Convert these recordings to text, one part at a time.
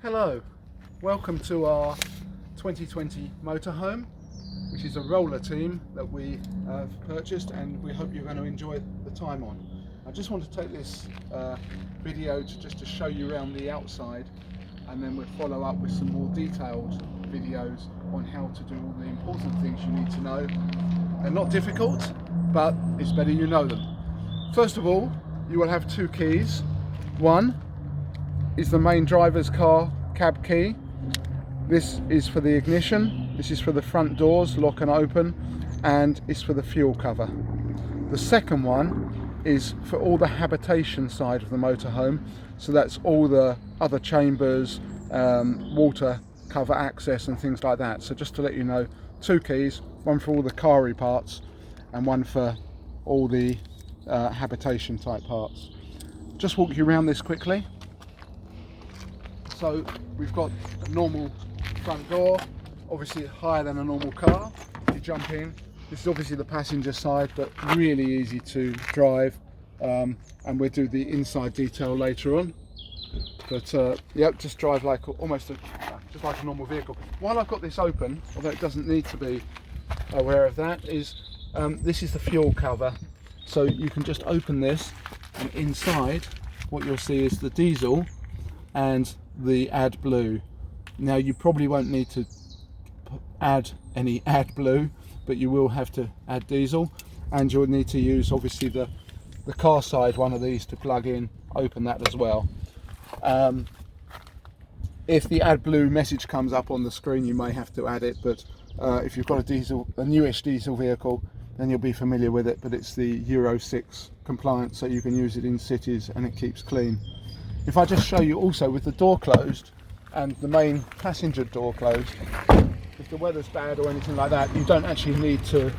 Hello, welcome to our 2020 motorhome, which is a roller team that we have purchased, and we hope you're going to enjoy the time on. I just want to take this video to show you around the outside, and then we'll follow up with some more detailed videos on how to do all the important things you need to know. They're not difficult, but it's better you know them. First of all, you will have two keys. One is the main driver's car cab key. This is for the ignition, this is for the front doors, lock and open, and it's for the fuel cover. The second one is for all the habitation side of the motorhome, so that's all the other chambers, water cover access and things like that. So just to let you know, two keys, one for all the car-y parts and one for all the habitation type parts. Just walk you around this quickly. So we've got a normal front door, obviously higher than a normal car. You jump in. This is obviously the passenger side, but really easy to drive, and we'll do the inside detail later on. But yeah, just drive like just like a normal vehicle. While I've got this open, although it doesn't need to be aware of that, is this is the fuel cover. So you can just open this, and inside what you'll see is the diesel and the AdBlue. Now you probably won't need to add any AdBlue, but you will have to add diesel, and you'll need to use obviously the car side one of these to plug in, open that as well. If the AdBlue message comes up on the screen, you may have to add it, but if you've got a newish diesel vehicle, then you'll be familiar with it. But it's the Euro 6 compliant, so you can use it in cities and it keeps clean. If I just show you also with the door closed and the main passenger door closed, if the weather's bad or anything like that, you don't actually need to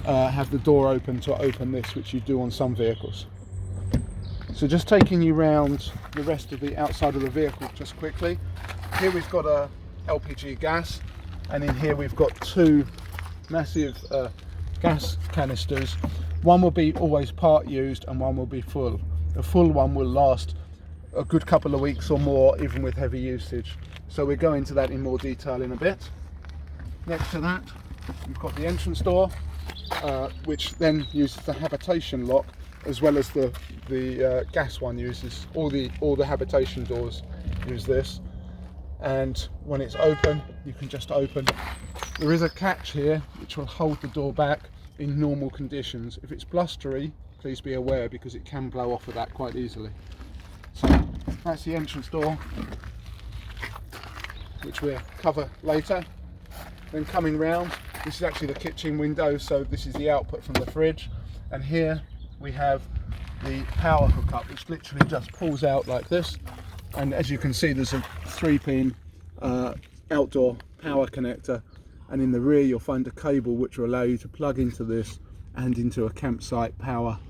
have the door open to open this, which you do on some vehicles. So just taking you round the rest of the outside of the vehicle just quickly. Here we've got a Lpg gas, and in here we've got two massive gas canisters. One will be always part used and one will be full. The full one will last a good couple of weeks or more, even with heavy usage. So we'll go into that in more detail in a bit. Next to that, you've got the entrance door, which then uses the habitation lock, as well as the gas one uses, all the habitation doors use this. And when it's open, you can just open. There is a catch here which will hold the door back in normal conditions. If it's blustery, please be aware, because it can blow off of that quite easily. So that's the entrance door, which we'll cover later. Then coming round, this is actually the kitchen window, so this is the output from the fridge. And here we have the power hookup, which literally just pulls out like this. And as you can see, there's a 3-pin outdoor power connector, and in the rear you'll find a cable which will allow you to plug into this and into a campsite power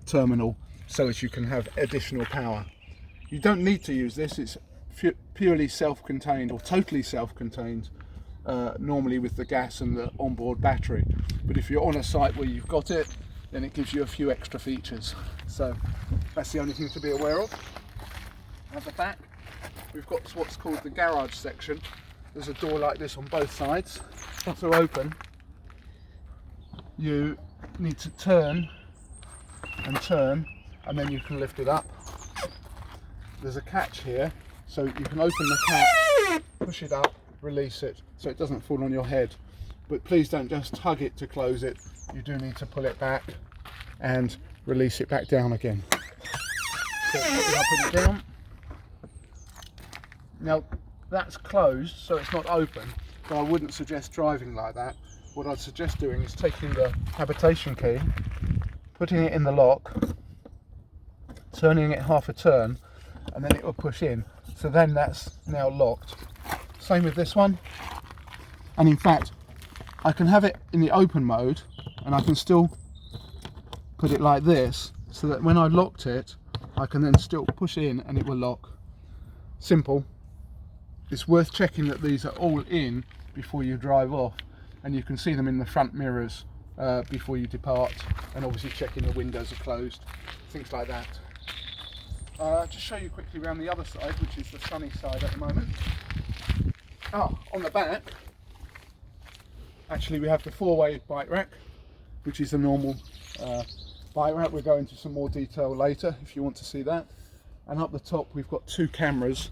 terminal, so that you can have additional power. You don't need to use this, it's purely self-contained or totally self-contained, normally with the gas and the onboard battery. But if you're on a site where you've got it, then it gives you a few extra features. So that's the only thing to be aware of. At the back, we've got what's called the garage section. There's a door like this on both sides. To open, you need to turn, and then you can lift it up. There's a catch here, so you can open the catch, push it up, release it, so it doesn't fall on your head. But please don't just tug it to close it. You do need to pull it back and release it back down again. So put it up and down. Now that's closed, so it's not open, but I wouldn't suggest driving like that. What I'd suggest doing is taking the habitation key, putting it in the lock, turning it half a turn, and then it will push in. So then that's now locked. Same with this one. And in fact, I can have it in the open mode, and I can still put it like this, so that when I locked it, I can then still push in and it will lock. Simple. It's worth checking that these are all in before you drive off, and you can see them in the front mirrors before you depart, and obviously checking the windows are closed, things like that. Just show you quickly around the other side, which is the sunny side at the moment. On the back, actually we have the 4-way bike rack, which is a normal bike rack. We'll go into some more detail later if you want to see that. And up the top we've got 2 cameras.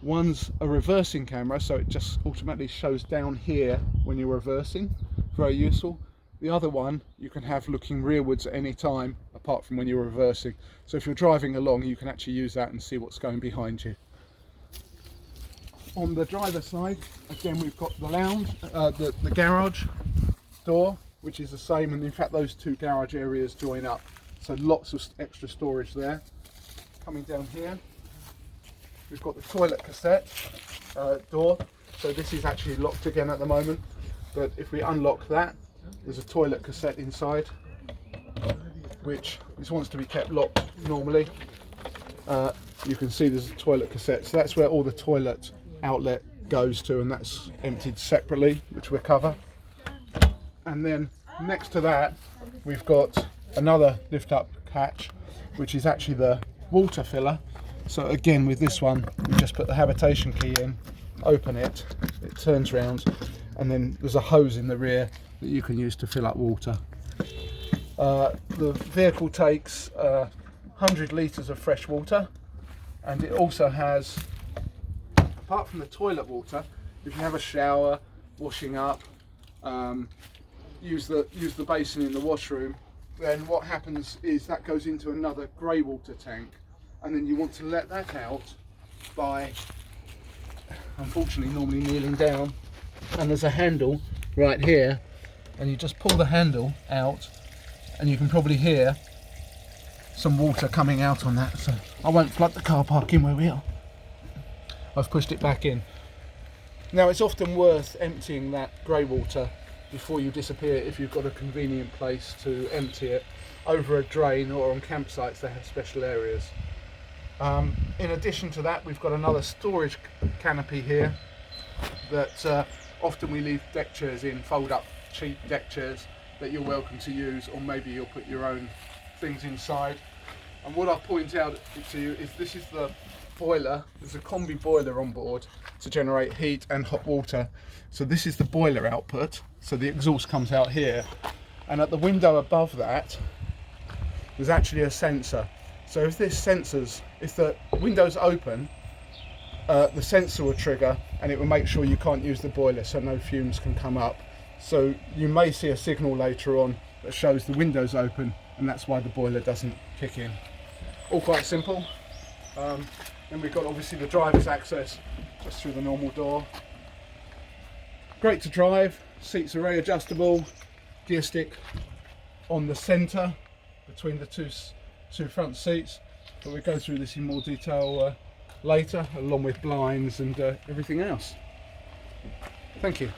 One's a reversing camera, so it just automatically shows down here when you're reversing, very useful. The other one you can have looking rearwards at any time apart from when you're reversing, so if you're driving along you can actually use that and see what's going behind you. On the driver's side, again we've got the lounge, the garage door, which is the same, and in fact those 2 garage areas join up, so lots of extra storage there. Coming down here we've got the toilet cassette door, so this is actually locked again at the moment, but if we unlock that, there's a toilet cassette inside, which this wants to be kept locked normally. You can see there's a toilet cassette, so that's where all the toilet outlet goes to, and that's emptied separately, which we'll cover. And then next to that we've got another lift up hatch, which is actually the water filler. So again with this one we just put the habitation key in, open it, it turns round, and then there's a hose in the rear that you can use to fill up water. The vehicle takes 100 litres of fresh water, and it also has, apart from the toilet water, if you have a shower, washing up, use the basin in the washroom, then what happens is that goes into another grey water tank, and then you want to let that out by, unfortunately, normally kneeling down, and there's a handle right here, and you just pull the handle out, and you can probably hear some water coming out on that. So I won't flood the car park in where we are. I've pushed it back in. Now it's often worth emptying that grey water before you disappear if you've got a convenient place to empty it, over a drain or on campsites that have special areas. In addition to that, we've got another storage canopy here that often we leave deck chairs in, fold up cheap deck chairs that you're welcome to use, or maybe you'll put your own things inside. And what I'll point out to you is this is the boiler. There's a combi boiler on board to generate heat and hot water. So this is the boiler output, so the exhaust comes out here, and at the window above that there's actually a sensor. So if the window's open, the sensor will trigger and it will make sure you can't use the boiler, so no fumes can come up. So you may see a signal later on that shows the window's open, and that's why the boiler doesn't kick in. All quite simple. Then we've got obviously the driver's access just through the normal door. Great to drive, seats are very adjustable, gear stick on the centre between the two front seats, but we'll go through this in more detail later, along with blinds and everything else. Thank you.